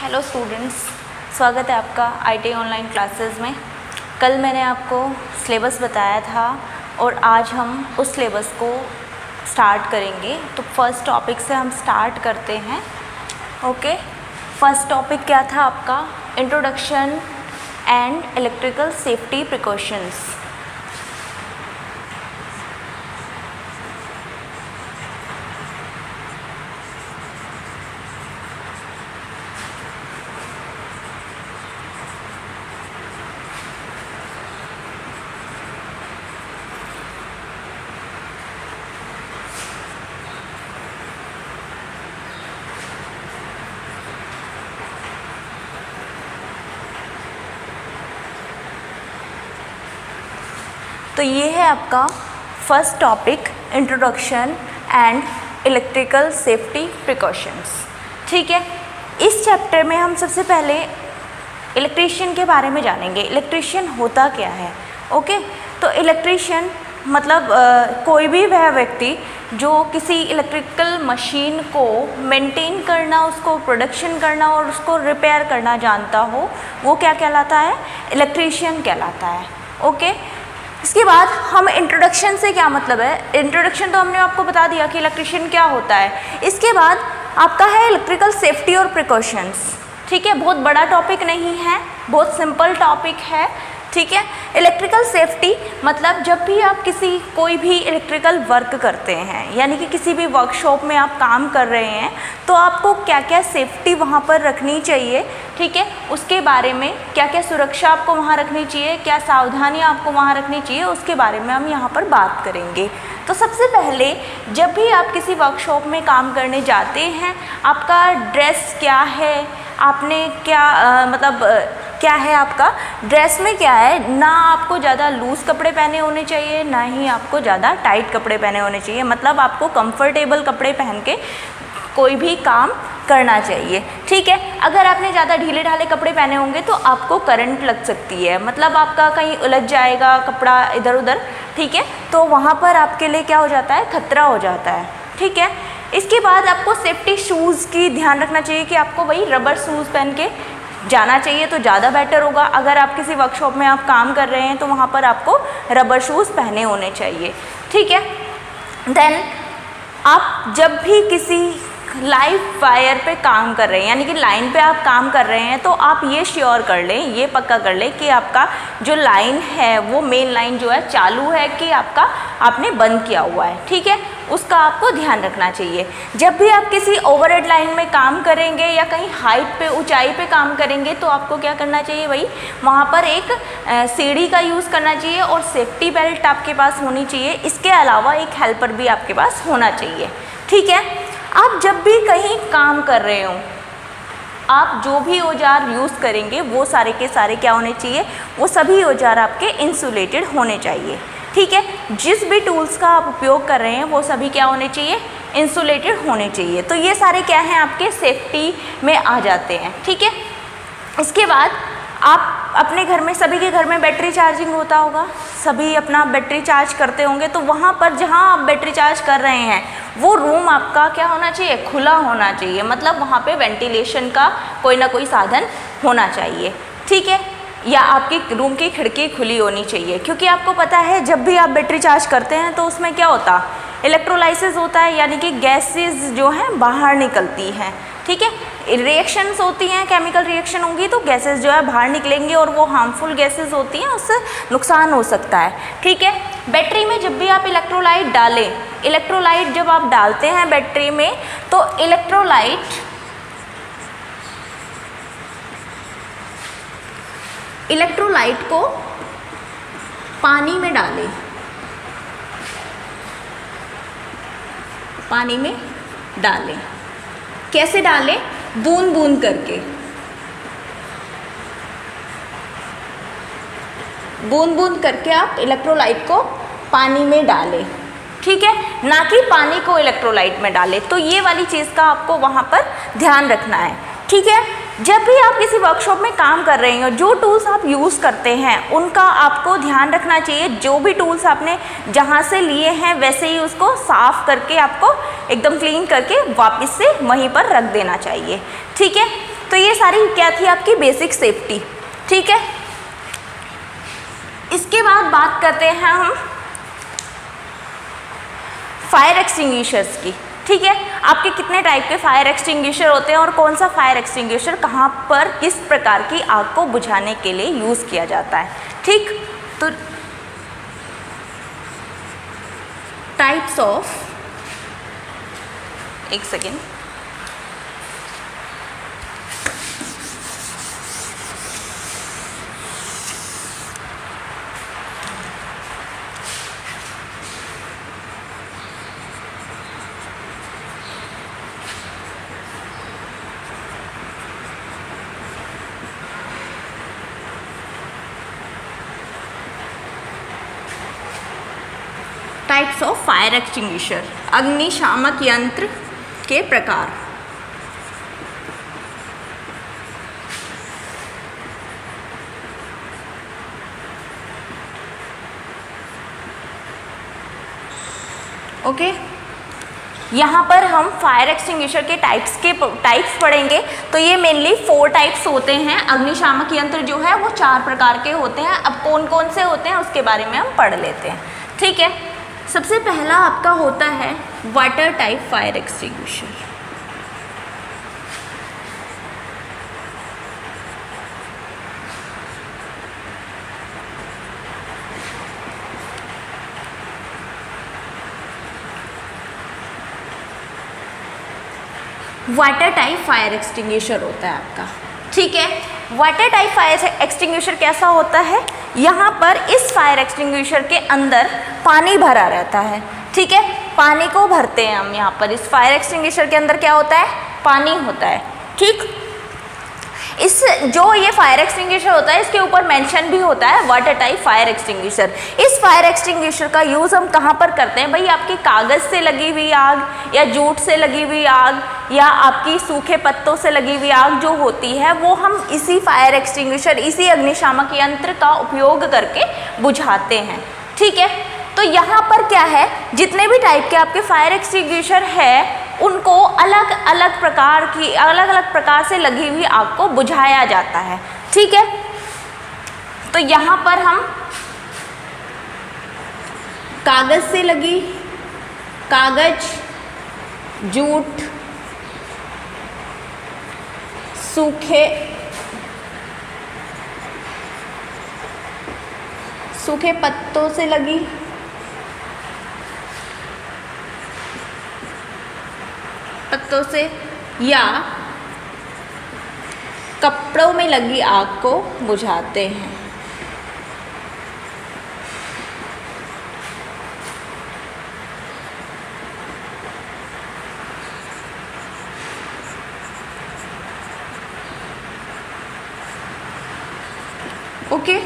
Hello students, स्वागत है आपका आईटी ऑनलाइन क्लासेस में। कल मैंने आपको सिलेबस बताया था और आज हम उस सिलेबस को स्टार्ट करेंगे। तो फर्स्ट टॉपिक से हम स्टार्ट करते हैं। ओके, फर्स्ट टॉपिक क्या था आपका? Introduction and electrical safety precautions. तो ये है आपका first topic, introduction and electrical safety precautions. ठीक है, इस चैप्टर में हम सबसे पहले इलेक्ट्रीशियन के बारे में जानेंगे। इलेक्ट्रीशियन होता क्या है? ओके, तो इलेक्ट्रीशियन मतलब कोई भी वह व्यक्ति जो किसी इलेक्ट्रिकल मशीन को मेंटेन करना, उसको प्रोडक्शन करना और उसको रिपेयर करना जानता हो, वो क्या कहलाता है? इलेक्ट्रीशियन कहलाता है। ओके, इसके बाद हम इंट्रोडक्शन से क्या मतलब है? इंट्रोडक्शन तो हमने आपको बता दिया कि इलेक्ट्रीशियन क्या होता है। इसके बाद आपका है इलेक्ट्रिकल सेफ्टी और प्रिकॉशंस। ठीक है, बहुत बड़ा टॉपिक नहीं है, बहुत सिंपल टॉपिक है। ठीक है, इलेक्ट्रिकल सेफ्टी मतलब जब भी आप कोई भी इलेक्ट्रिकल वर्क करते हैं, यानी कि किसी भी वर्कशॉप में आप काम कर रहे हैं, तो आपको क्या क्या सेफ्टी वहाँ पर रखनी चाहिए। ठीक है, उसके बारे में क्या क्या सुरक्षा आपको वहाँ रखनी चाहिए, क्या सावधानियाँ आपको वहाँ रखनी चाहिए, उसके बारे में हम यहाँ पर बात करेंगे। तो सबसे पहले जब भी आप किसी वर्कशॉप में काम करने जाते हैं, आपका ड्रेस क्या है, आपने क्या क्या है आपका ड्रेस में क्या है। ना आपको ज़्यादा लूज़ कपड़े पहने होने चाहिए, ना ही आपको ज़्यादा टाइट कपड़े पहने होने चाहिए। मतलब आपको कंफर्टेबल कपड़े पहन के कोई भी काम करना चाहिए। ठीक है, अगर आपने ज़्यादा ढीले ढाले कपड़े पहने होंगे तो आपको करंट लग सकती है, मतलब आपका कहीं उलझ जाएगा कपड़ा इधर उधर। ठीक है, तो वहाँ पर आपके लिए क्या हो जाता है? खतरा हो जाता है। ठीक है, इसके बाद आपको सेफ्टी शूज़ की ध्यान रखना चाहिए कि आपको वही रबर शूज़ पहन के जाना चाहिए तो ज़्यादा बेटर होगा। अगर आप किसी वर्कशॉप में आप काम कर रहे हैं तो वहाँ पर आपको रबर शूज़ पहने होने चाहिए। ठीक है, देन आप जब भी किसी लाइव वायर पे काम कर रहे हैं, यानी कि लाइन पे आप काम कर रहे हैं, तो आप ये श्योर कर लें, ये पक्का कर लें कि आपका जो लाइन है वो मेन लाइन जो है चालू है कि आपने बंद किया हुआ है। ठीक है, उसका आपको ध्यान रखना चाहिए। जब भी आप किसी ओवरहेड लाइन में काम करेंगे या कहीं हाइट पे, ऊंचाई पे काम करेंगे, तो आपको क्या करना चाहिए? भाई वहाँ पर एक सीढ़ी का यूज़ करना चाहिए और सेफ्टी बेल्ट आपके पास होनी चाहिए। इसके अलावा एक हेल्पर भी आपके पास होना चाहिए। ठीक है, आप जब भी कहीं काम कर रहे हो, आप जो भी औजार यूज़ करेंगे वो सारे के सारे क्या होने चाहिए? वो सभी औजार आपके इंसुलेटेड होने चाहिए। ठीक है, जिस भी टूल्स का आप उपयोग कर रहे हैं वो सभी क्या होने चाहिए? इंसुलेटेड होने चाहिए। तो ये सारे क्या हैं? आपके सेफ्टी में आ जाते हैं। ठीक है, इसके बाद आप अपने घर में, सभी के घर में बैटरी चार्जिंग होता होगा, सभी अपना बैटरी चार्ज करते होंगे। तो वहाँ पर जहाँ आप बैटरी चार्ज कर रहे हैं वो रूम आपका क्या होना चाहिए? खुला होना चाहिए, मतलब वहाँ पे वेंटिलेशन का कोई ना कोई साधन होना चाहिए। ठीक है, या आपकी रूम की खिड़की खुली होनी चाहिए, क्योंकि आपको पता है जब भी आप बैटरी चार्ज करते हैं तो उसमें क्या होता? इलेक्ट्रोलाइसिस होता है, यानी कि गैसेस जो हैं बाहर निकलती हैं। ठीक है, रिएक्शंस होती हैं, केमिकल रिएक्शन होंगी तो गैसेस जो है बाहर निकलेंगी और वो हार्मफुल गैसेस होती हैं, उससे नुकसान हो सकता है। ठीक है, बैटरी में जब भी आप इलेक्ट्रोलाइट डालें, इलेक्ट्रोलाइट जब आप डालते हैं बैटरी में, तो इलेक्ट्रोलाइट को पानी में डालें, पानी में डालें। कैसे डालें? बूंद बूंद करके, बूंद बूंद करके आप इलेक्ट्रोलाइट को पानी में डालें। ठीक है, ना कि पानी को इलेक्ट्रोलाइट में डालें। तो ये वाली चीज़ का आपको वहाँ पर ध्यान रखना है। ठीक है, जब भी आप किसी वर्कशॉप में काम कर रहे हो, जो टूल्स आप यूज़ करते हैं उनका आपको ध्यान रखना चाहिए। जो भी टूल्स आपने जहाँ से लिए हैं वैसे ही उसको साफ़ करके आपको एकदम क्लीन करके वापस से वहीं पर रख देना चाहिए। ठीक है, तो ये सारी क्या थी आपकी बेसिक सेफ्टी। ठीक है, इसके बाद बात करते हैं हम फायर एक्सटिंग्विशर्स की। ठीक है, आपके कितने टाइप के फायर एक्सटिंग्विशर होते हैं और कौन सा फायर एक्सटिंग्विशर कहाँ पर किस प्रकार की आग को बुझाने के लिए यूज़ किया जाता है। ठीक, तो टाइप्स ऑफ, एक second, types of fire extinguisher, अग्निशामक यंत्र के प्रकार। ओके, यहाँ पर हम फायर एक्सटिंग्विशर के टाइप्स पढ़ेंगे। तो ये मेनली 4 टाइप्स होते हैं। अग्निशामक यंत्र जो है वो 4 प्रकार के होते हैं। अब कौन कौन से होते हैं उसके बारे में हम पढ़ लेते हैं। ठीक है, सबसे पहला आपका होता है water type fire extinguisher. Water type fire extinguisher होता है आपका। ठीक है, वाटर टाइप फायर एक्सटिंग्विशर कैसा होता है, यहाँ पर इस फायर एक्सटिंग्विशर के अंदर पानी भरा रहता है। ठीक है, पानी को भरते हैं हम यहाँ पर। इस फायर एक्सटिंग्विशर के अंदर क्या होता है, पानी होता है। ठीक, इस जो ये फायर एक्सटिंग्विशर होता है इसके ऊपर मेंशन भी होता है वाटर टाइप फायर एक्सटिंग्विशर। इस फायर एक्सटिंग्विशर का यूज़ हम कहाँ पर करते हैं भाई, आपकी कागज़ से लगी हुई आग या जूट से लगी हुई आग या आपकी सूखे पत्तों से लगी हुई आग जो होती है वो हम इसी फायर एक्सटिंग्विशर, इसी अग्निशामक यंत्र का उपयोग करके बुझाते हैं। ठीक है, तो यहाँ पर क्या है, जितने भी टाइप के आपके फायर एक्सटिंग्विशर है उनको अलग अलग प्रकार से लगी हुई आग को बुझाया जाता है। ठीक है, तो यहाँ पर हम कागज से लगी, कागज, जूट, सूखे पत्तों से लगी, या कपड़ों में लगी आग को बुझाते हैं। ओके,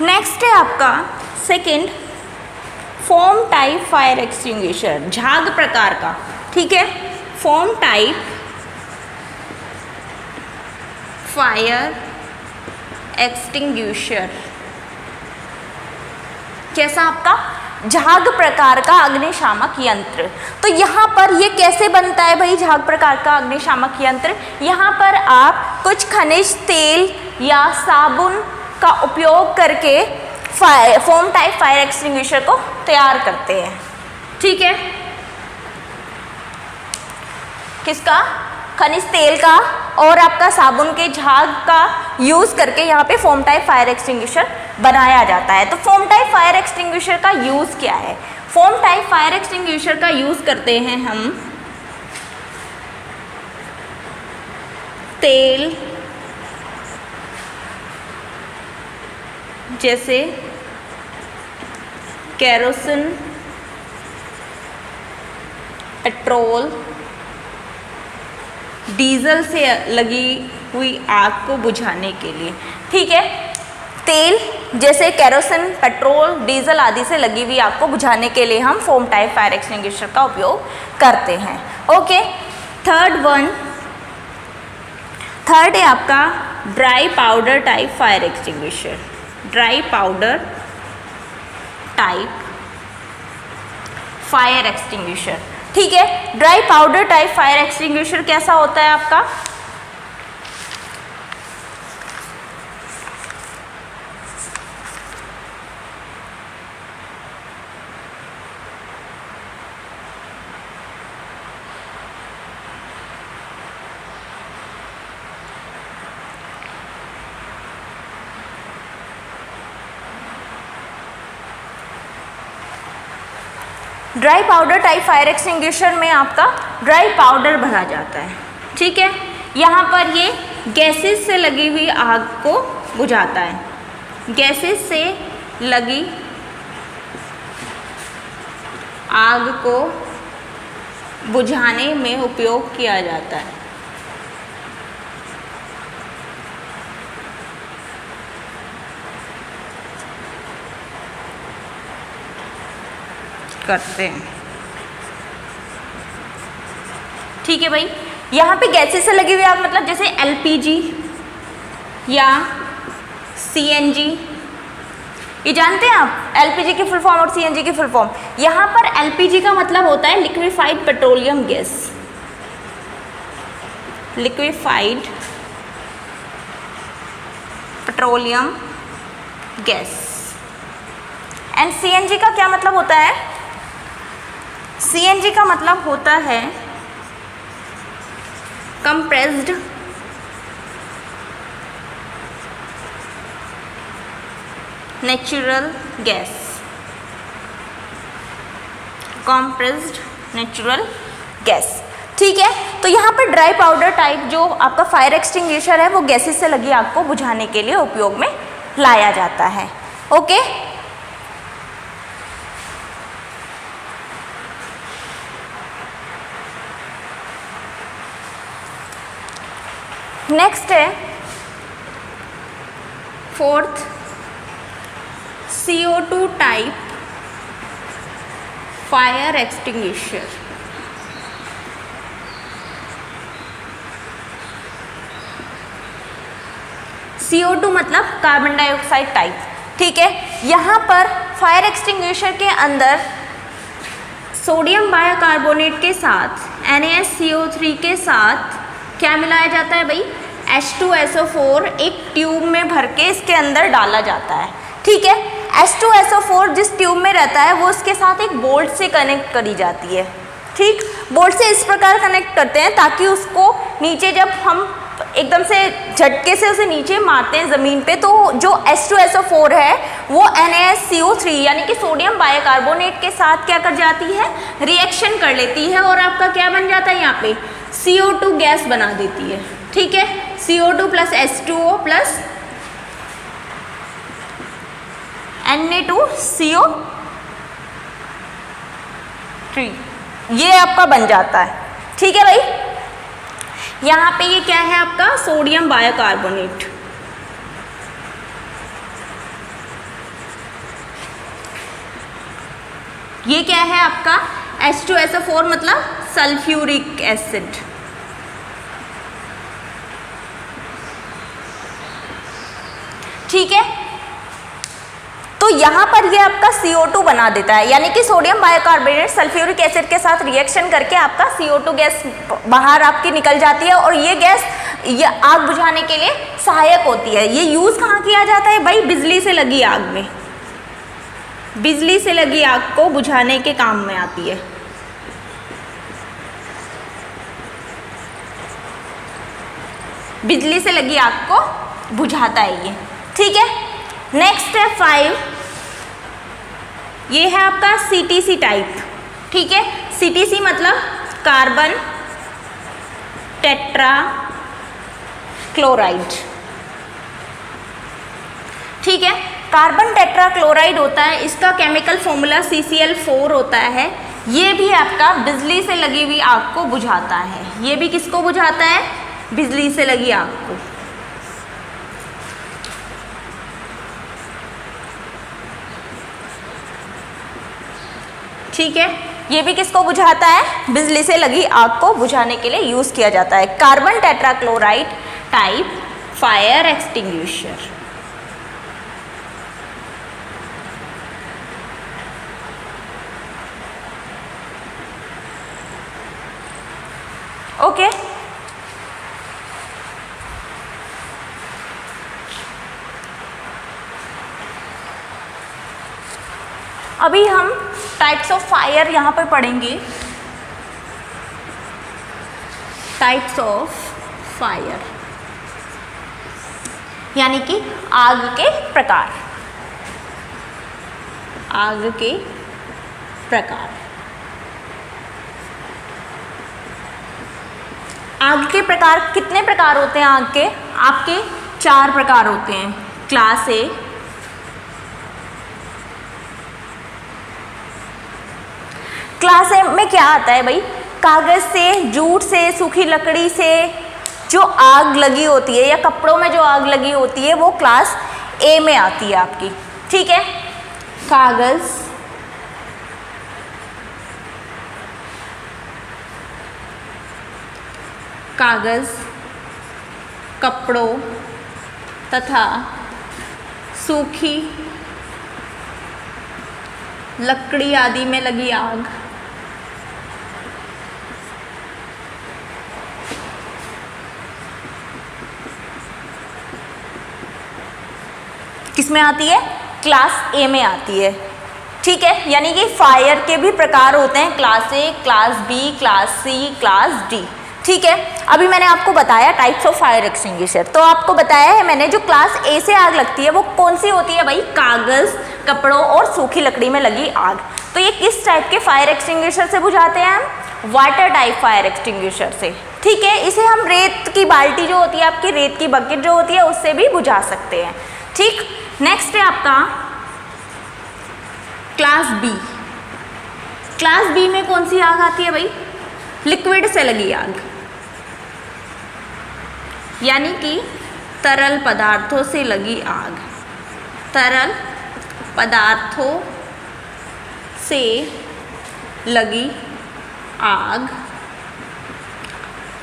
नेक्स्ट है आपका second foam type fire extinguisher, झाग प्रकार का। ठीक है, फोम टाइप फायर एक्सटिंग्विशर कैसा आपका, झाग प्रकार का अग्निशामक यंत्र। तो यहाँ पर ये कैसे बनता है भाई झाग प्रकार का अग्निशामक यंत्र, यहाँ पर आप कुछ खनिज तेल या साबुन का उपयोग करके फोम टाइप फायर एक्सटिंग्विशर को तैयार करते हैं। ठीक है, किसका, खनिज तेल का और आपका साबुन के झाग का यूज़ करके यहाँ पे फोम टाइप फायर एक्सटिंग्विशर बनाया जाता है। तो फोम टाइप फायर एक्सटिंग्विशर का यूज़ क्या है, फोम टाइप फायर एक्सटिंग्विशर का यूज़ करते हैं हम तेल जैसे केरोसिन, पेट्रोल, डीजल से लगी हुई आग को बुझाने के लिए। ठीक है, तेल जैसे केरोसिन, पेट्रोल, डीजल आदि से लगी हुई आग को बुझाने के लिए हम फोम टाइप फायर एक्सटिंग्विशर का उपयोग करते हैं। ओके, थर्ड है आपका dry powder type fire extinguisher. Dry powder type fire extinguisher. ठीक है, dry powder type fire extinguisher कैसा होता है आपका, dry powder type fire extinguisher में आपका ड्राई पाउडर भरा जाता है, ठीक है। यहाँ पर ये गैसेस से लगी हुई आग को बुझाता है, गैसेस से लगी आग को बुझाने में उपयोग किया जाता है। करते हैं, ठीक है भाई। यहाँ पे गैसेस से लगी हुई आग मतलब जैसे एलपीजी या सीएनजी, ये जानते हैं आप एलपीजी की फुल फॉर्म और सीएनजी की फुल फॉर्म। यहाँ पर एलपीजी का मतलब होता है liquefied petroleum gas, liquefied petroleum gas. And CNG का क्या मतलब होता है? सीएनजी का मतलब होता है compressed natural gas, compressed natural gas, ठीक है। तो यहाँ पर ड्राई पाउडर टाइप जो आपका फायर एक्सटिंग्विशर है वो गैसेस से लगी आग को बुझाने के लिए उपयोग में लाया जाता है, ओके। नेक्स्ट है fourth CO2 type fire extinguisher. CO2 मतलब कार्बन डाइऑक्साइड टाइप, ठीक है। यहाँ पर फायर एक्सटिंग्विशर के अंदर सोडियम बाइकार्बोनेट के साथ NaSCO3 के साथ क्या मिलाया जाता है भाई? H2SO4 एक ट्यूब में भर के इसके अंदर डाला जाता है, ठीक है। H2SO4 जिस ट्यूब में रहता है वो उसके साथ एक बोल्ट से कनेक्ट करी जाती है, ठीक। बोल्ट से इस प्रकार कनेक्ट करते हैं ताकि उसको नीचे जब हम एकदम से झटके से उसे नीचे मारते हैं ज़मीन पे तो जो H2SO4 है वो NaSCO3 यानी कि सोडियम बाइकार्बोनेट के साथ क्या कर जाती है? रिएक्शन कर लेती है और आपका क्या बन जाता है? यहाँ पे CO2 गैस बना देती है, ठीक है। CO2 plus H2O plus Na2CO3 ये आपका बन जाता है, ठीक है भाई। यहाँ पे ये क्या है आपका? सोडियम बाइकार्बोनेट, ये क्या है आपका? H2SO4 मतलब सल्फ्यूरिक एसिड, ठीक है। तो यहाँ पर ये आपका CO2 बना देता है यानी कि सोडियम बाइकार्बोनेट सल्फ्यूरिक एसिड के साथ रिएक्शन करके आपका CO2 गैस बाहर आपकी निकल जाती है और ये गैस ये आग बुझाने के लिए सहायक होती है। ये यूज़ कहाँ किया जाता है भाई? बिजली से लगी आग में, बिजली से लगी आग को बुझाने के काम में आती है। बिजली से लगी आग को बुझाता है ये, ठीक है। नेक्स्ट है 5, ये है आपका CTC टाइप, ठीक है। CTC मतलब कार्बन टेट्रा क्लोराइड, ठीक है। कार्बन टेट्रा क्लोराइड होता है, इसका केमिकल फॉर्मूला CCl4 होता है। ये भी आपका बिजली से लगी हुई आग को बुझाता है। ये भी किसको बुझाता है? बिजली से लगी आग को। ठीक है, ये भी किसको बुझाता है? बिजली से लगी आग को बुझाने के लिए यूज किया जाता है। Carbon tetrachloride type fire extinguisher. Okay, अभी हम टाइप्स ऑफ फायर यहाँ पर पढ़ेंगे। टाइप्स ऑफ फायर यानी कि आग के प्रकार। आग के प्रकार, आग के प्रकार कितने प्रकार होते हैं? आग के आपके 4 प्रकार होते हैं। क्लास ए, क्लास ए में क्या आता है भाई? कागज से, जूट से, सूखी लकड़ी से जो आग लगी होती है या कपड़ों में जो आग लगी होती है वो क्लास ए में आती है आपकी, ठीक है। कागज, कागज, कपड़ों तथा सूखी लकड़ी आदि में लगी आग किस में आती है? क्लास ए में आती है, ठीक है। यानी कि फायर के भी प्रकार होते हैं, class A, class B, class C, class D, ठीक है। अभी मैंने आपको बताया टाइप्स ऑफ फायर एक्सटिंग्विशर, तो आपको बताया है मैंने जो क्लास ए से आग लगती है वो कौन सी होती है भाई? कागज, कपड़ों और सूखी लकड़ी में लगी आग। तो ये किस टाइप के फायर एक्सटिंग्विशर से बुझाते हैं हम? वाटर टाइप फायर एक्सटिंग्विशर से, ठीक है। इसे हम रेत की बाल्टी जो होती है आपकी, रेत की बकेट जो होती है उससे भी बुझा सकते हैं, ठीक। नेक्स्ट है आपका क्लास बी। क्लास बी में कौन सी आग आती है भाई? लिक्विड से लगी आग, यानी कि तरल पदार्थों से लगी आग। तरल पदार्थों से लगी आग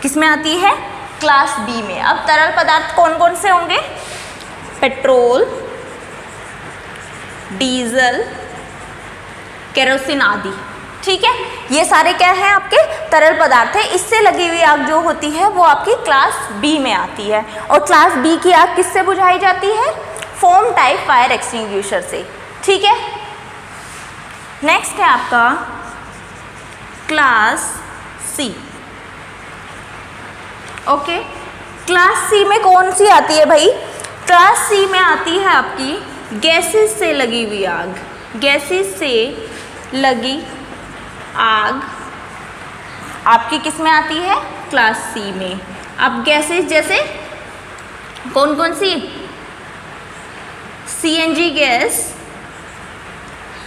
किस में आती है? क्लास बी में। अब तरल पदार्थ कौन कौन से होंगे? पेट्रोल, डीजल, केरोसिन आदि, ठीक है। ये सारे क्या हैं? आपके तरल पदार्थ है। इससे लगी हुई आग जो होती है वो आपकी क्लास बी में आती है। और क्लास बी की आग किससे बुझाई जाती है? फोम टाइप फायर एक्सटिंग्विशर से, ठीक है। नेक्स्ट है आपका class C. Okay, class C में कौन सी आती है भाई? क्लास सी में आती है आपकी गैसेस से लगी हुई आग। गैसेस से लगी आग आपकी किस में आती है? क्लास सी में। अब गैसेस जैसे कौन कौन सी? सीएनजी गैस,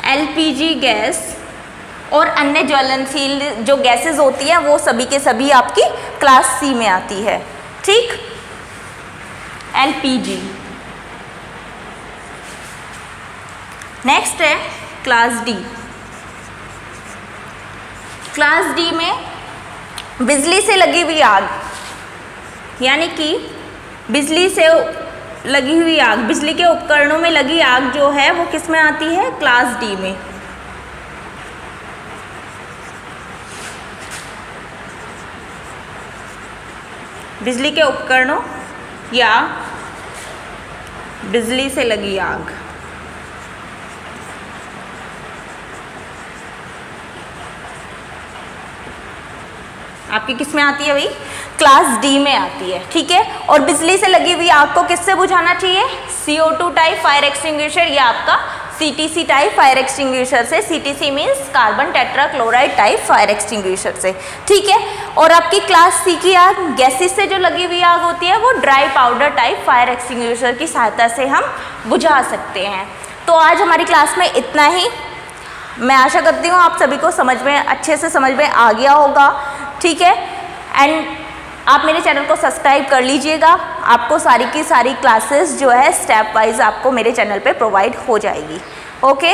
एलपीजी गैस और अन्य ज्वलनशील जो गैसेस होती हैं वो सभी के सभी आपकी क्लास सी में आती है, ठीक। एलपीजी। नेक्स्ट है क्लास डी। क्लास डी में बिजली से लगी हुई आग, यानी कि बिजली से लगी हुई आग, बिजली के उपकरणों में लगी आग जो है वो किस में आती है? क्लास डी में। बिजली के उपकरणों या बिजली से लगी आग आपकी किस में आती है भाई? क्लास डी में आती है, ठीक है। और बिजली से लगी हुई आग को किससे बुझाना चाहिए? CO2 टाइप फायर एक्सटिंग्विशर या आपका CTC टाइप फायर एक्सटिंग्विशर से। CTC means carbon tetra chloride type fire extinguisher से, ठीक है। और आपकी क्लास सी की आग गैसेस से जो लगी हुई आग होती है वो dry powder type fire extinguisher की सहायता से हम बुझा सकते हैं। तो आज हमारी क्लास में इतना ही। मैं आशा करती हूँ आप सभी को समझ में अच्छे से समझ में आ गया होगा, ठीक है। एंड आप मेरे चैनल को सब्सक्राइब कर लीजिएगा, आपको सारी की सारी क्लासेस जो है स्टेप वाइज आपको मेरे चैनल पे प्रोवाइड हो जाएगी। ओके।